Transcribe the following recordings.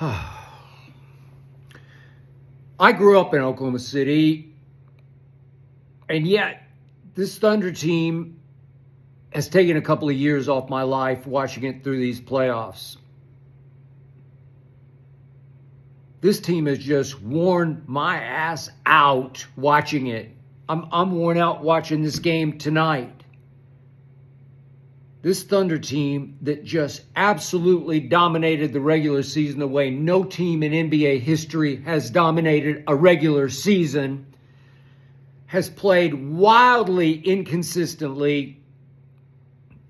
I grew up in Oklahoma City, and yet this Thunder team has taken a couple of years off my life watching it through these playoffs. This team has just worn my ass out watching it. I'm worn out watching this game tonight. This Thunder team that just absolutely dominated the regular season the way no team in NBA history has dominated a regular season, has played wildly inconsistently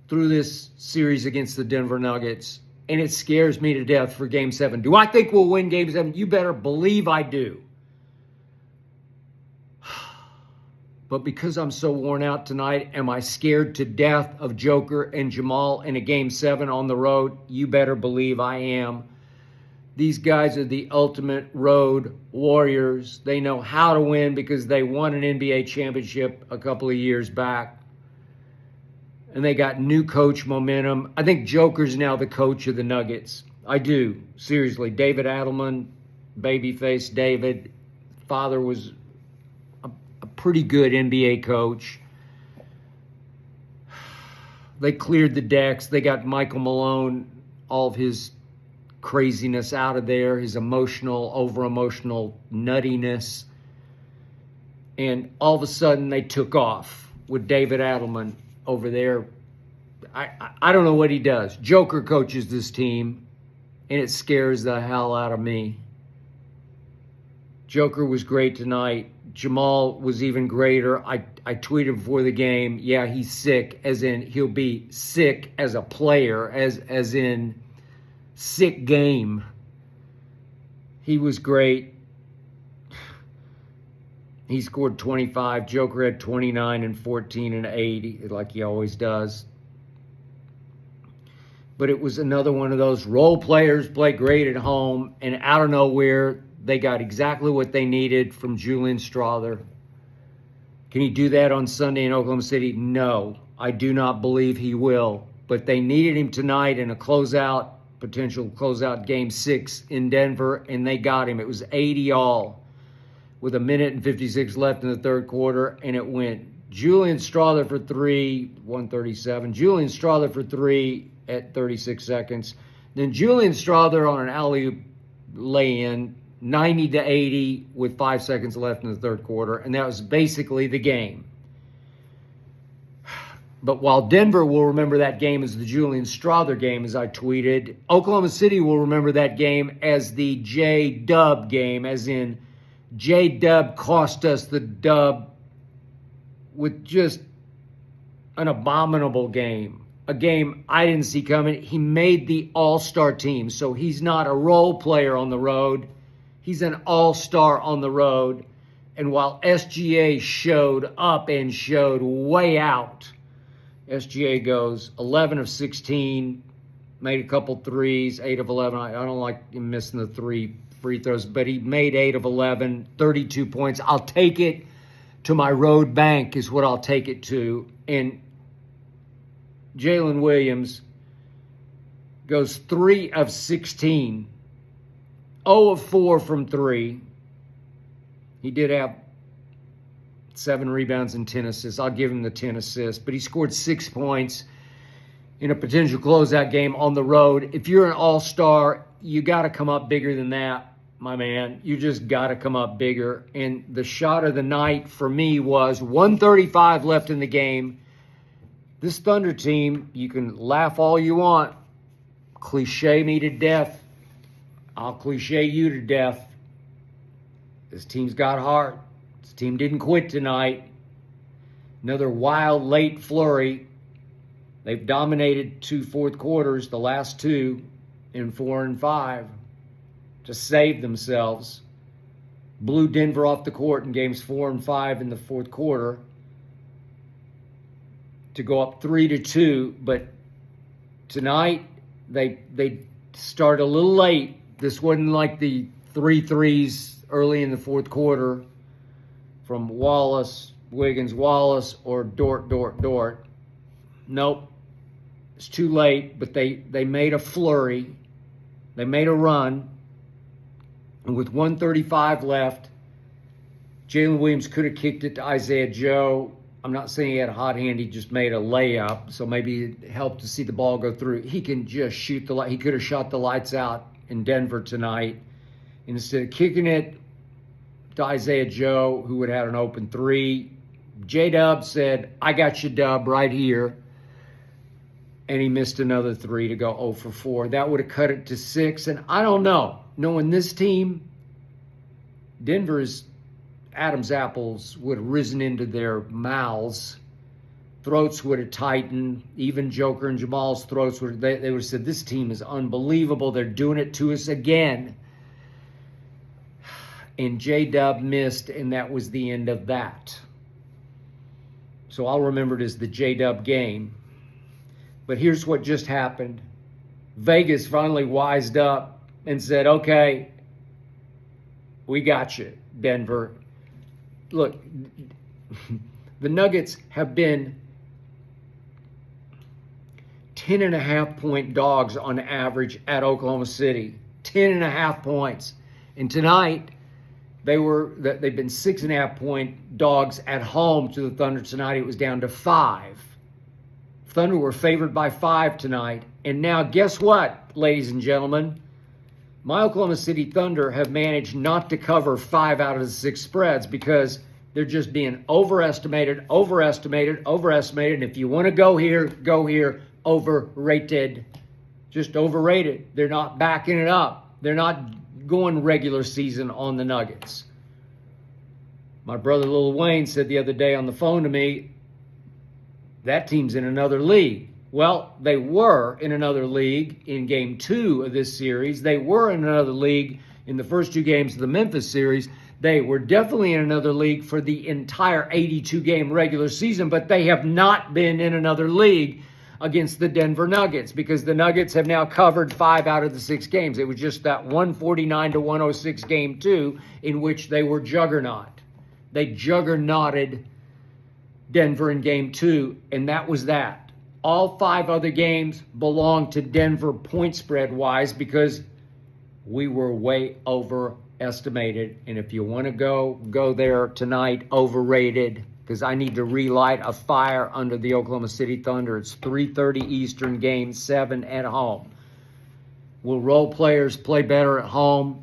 through this series against the Denver Nuggets, and it scares me to death for Game 7. Do I think we'll win Game 7? You better believe I do. But because I'm so worn out tonight, am I scared to death of Joker and Jamal in a Game 7 on the road? You better believe I am. These guys are the ultimate road warriors. They know how to win because they won an NBA championship a couple of years back. And they got new coach momentum. I think Joker's now the coach of the Nuggets. I do. Seriously. David Adelman, babyface David. Father was a pretty good NBA coach. They cleared the decks. They got Michael Malone, all of his craziness out of there, his emotional, over-emotional nuttiness. And all of a sudden they took off with David Adelman over there. I don't know what he does. Joker coaches this team, and it scares the hell out of me. Joker was great tonight. Jamal was even greater. I tweeted before the game, yeah, he's sick, as in he'll be sick as a player, as in sick game. He was great. He scored 25. Joker had 29 and 14 and 8, like he always does. But it was another one of those role players play great at home, and out of nowhere, they got exactly what they needed from Julian Strawther. Can he do that on Sunday in Oklahoma City? No, I do not believe he will. But they needed him tonight in a potential closeout Game 6 in Denver, and they got him. It was 80 all with 1:56 left in the third quarter, and it went Julian Strawther for 3, 137. Julian Strawther for 3 at 36 seconds. Then Julian Strawther on an alley-oop lay-in, 90-80 with 5 seconds left in the third quarter, and that was basically the game. But while Denver will remember that game as the Julian Strawther game, as I tweeted, Oklahoma City will remember that game as the Jdub game, as in Jdub cost us the dub with just an abominable game. A game I didn't see coming. He made the AllStar team, so he's not a role player on the road. He's an all-star on the road. And while SGA showed up and showed way out, SGA goes 11 of 16, made a couple threes, 8 of 11. I don't like him missing the 3 free throws, but he made 8 of 11, 32 points. I'll take it to my road bank is what I'll take it to. And Jalen Williams goes 3 of 16. 0 of 4 from 3. He did have 7 rebounds and 10 assists. I'll give him the 10 assists. But he scored 6 points in a potential closeout game on the road. If you're an all-star, you got to come up bigger than that, my man. You just got to come up bigger. And the shot of the night for me was 1:35 left in the game. This Thunder team, you can laugh all you want. Cliche me to death. I'll cliche you to death. This team's got heart. This team didn't quit tonight. Another wild late flurry. They've dominated 2 fourth quarters, the last 2 in 4 and 5, to save themselves. Blew Denver off the court in games 4 and 5 in the fourth quarter to go up 3-2. But tonight they start a little late. This wasn't like the 3 threes early in the fourth quarter from Wiggins, Wallace, or Dort. Nope. It's too late, but they made a flurry. They made a run. And with 1:35 left, Jalen Williams could have kicked it to Isaiah Joe. I'm not saying he had a hot hand. He just made a layup, so maybe it helped to see the ball go through. He can just shoot the light. He could have shot the lights out in Denver tonight. And instead of kicking it to Isaiah Joe, who would have had an open three, Jdub said, "I got you, Dub, right here." And he missed another three to go 0 for 4. That would have cut it to 6. And I don't know. Knowing this team, Denver's Adam's apples would have risen into their mouths. Throats would have tightened. Even Joker and Jamal's throats would they would have said, "This team is unbelievable. They're doing it to us again." And Jdub missed, and that was the end of that. So I'll remember it as the Jdub game. But here's what just happened. Vegas finally wised up and said, "Okay, we got you, Denver." Look, the Nuggets have been 10.5-point dogs on average at Oklahoma City. 10.5 points. And tonight, they've been 6.5-point dogs at home to the Thunder tonight. It was down to 5. Thunder were favored by 5 tonight. And now guess what, ladies and gentlemen? My Oklahoma City Thunder have managed not to cover 5 out of the 6 spreads because they're just being overestimated. And if you want to go here, overrated. Just overrated. They're not backing it up. They're not going regular season on the Nuggets. My brother Lil Wayne said the other day on the phone to me, that team's in another league. Well, they were in another league in Game 2 of this series. They were in another league in the first 2 games of the Memphis series. They were definitely in another league for the entire 82-game regular season, but they have not been in another league against the Denver Nuggets because the Nuggets have now covered 5 out of the 6 games. It was just that 149-106 Game 2 in which they were juggernaut. They juggernauted Denver in Game 2, and that was that. All 5 other games belong to Denver point spread wise because we were way overestimated. And if you want to go there tonight, overrated, because I need to relight a fire under the Oklahoma City Thunder. It's 3:30 Eastern, Game 7 at home. Will role players play better at home?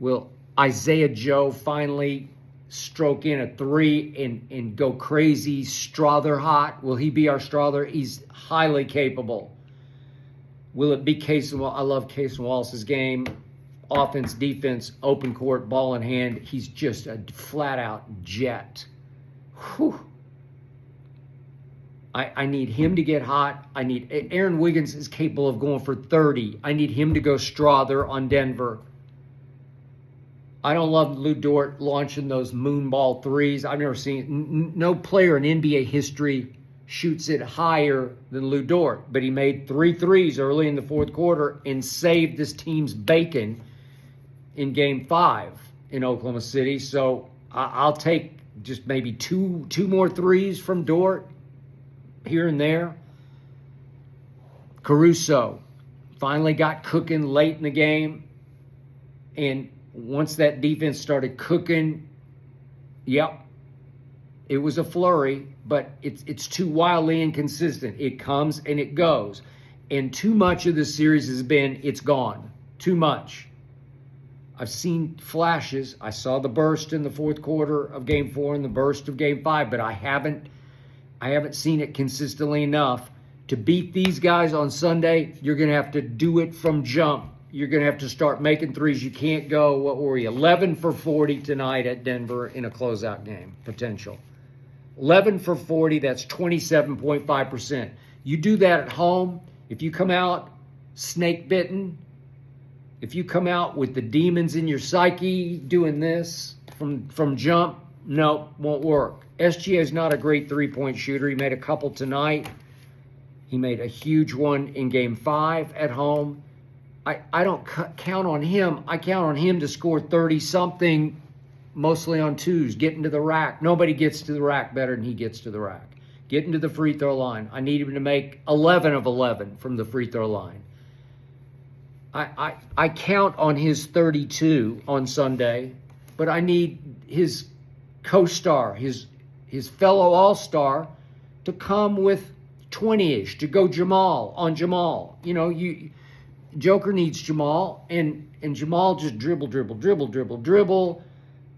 Will Isaiah Joe finally stroke in a 3 and go crazy, Strawther hot? Will he be our Strawther? He's highly capable. Will it be Casey? I love Casey Wallace's game. Offense, defense, open court, ball in hand. He's just a flat-out jet. Whew. I need him to get hot. Aaron Wiggins is capable of going for 30. I need him to go Strawther on Denver. I don't love Lou Dort launching those moonball threes. I've never seen no player in NBA history shoots it higher than Lou Dort, but he made 3 threes early in the fourth quarter and saved this team's bacon in Game 5 in Oklahoma City. So I'll take just maybe two more threes from Dort here and there. Caruso finally got cooking late in the game, and once that defense started cooking, yep, it was a flurry, but it's too wildly inconsistent. It comes and it goes. And too much of this series has been, it's gone. Too much. I've seen flashes. I saw the burst in the fourth quarter of Game 4 and the burst of Game 5, but I haven't seen it consistently enough. To beat these guys on Sunday, you're going to have to do it from jump. You're going to have to start making threes. You can't go, what were you, 11 for 40 tonight at Denver in a closeout game, potential. 11 for 40, that's 27.5%. You do that at home, if you come out snake bitten, if you come out with the demons in your psyche doing this from jump, no, won't work. SGA is not a great three-point shooter. He made a couple tonight. He made a huge one in Game 5 at home. I don't count on him. I count on him to score 30-something, mostly on twos, getting to the rack. Nobody gets to the rack better than he gets to the rack. Getting to the free throw line. I need him to make 11 of 11 from the free throw line. I count on his 32 on Sunday, but I need his co-star, his fellow all-star, to come with 20-ish, to go Jamal on Jamal. You know, Joker needs Jamal, and Jamal just dribble,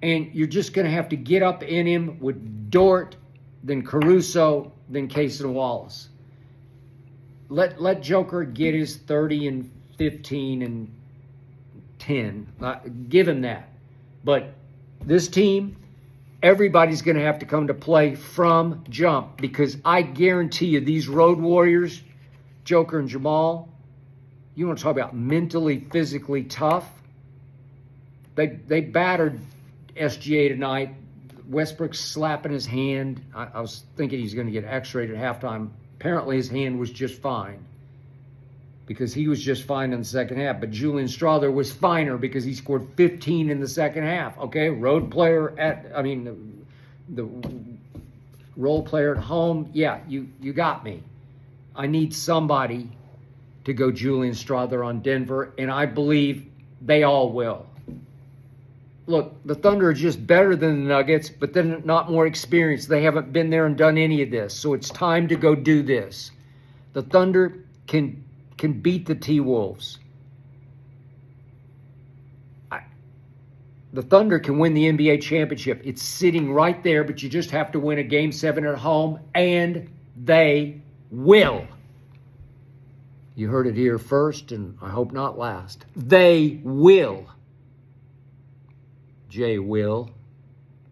and you're just going to have to get up in him with Dort, then Caruso, then Case and Wallace. Let Joker get his 30 and 15 and 10. Give him that. But this team, everybody's going to have to come to play from jump, because I guarantee you these Road Warriors, Joker and Jamal, you want to talk about mentally, physically tough. They battered SGA tonight. Westbrook's slapping his hand. I was thinking he's going to get x-rayed at halftime. Apparently his hand was just fine, because he was just fine in the second half. But Julian Strawther was finer because he scored 15 in the second half. Okay, road player the role player at home. Yeah, you got me. I need somebody to go Julian Strawther on Denver, and I believe they all will. Look, the Thunder are just better than the Nuggets, but they're not more experienced. They haven't been there and done any of this, so it's time to go do this. The Thunder can beat the T-Wolves. The Thunder can win the NBA championship. It's sitting right there, but you just have to win a Game 7 at home, and they will. You heard it here first, and I hope not last. They will. Jay will.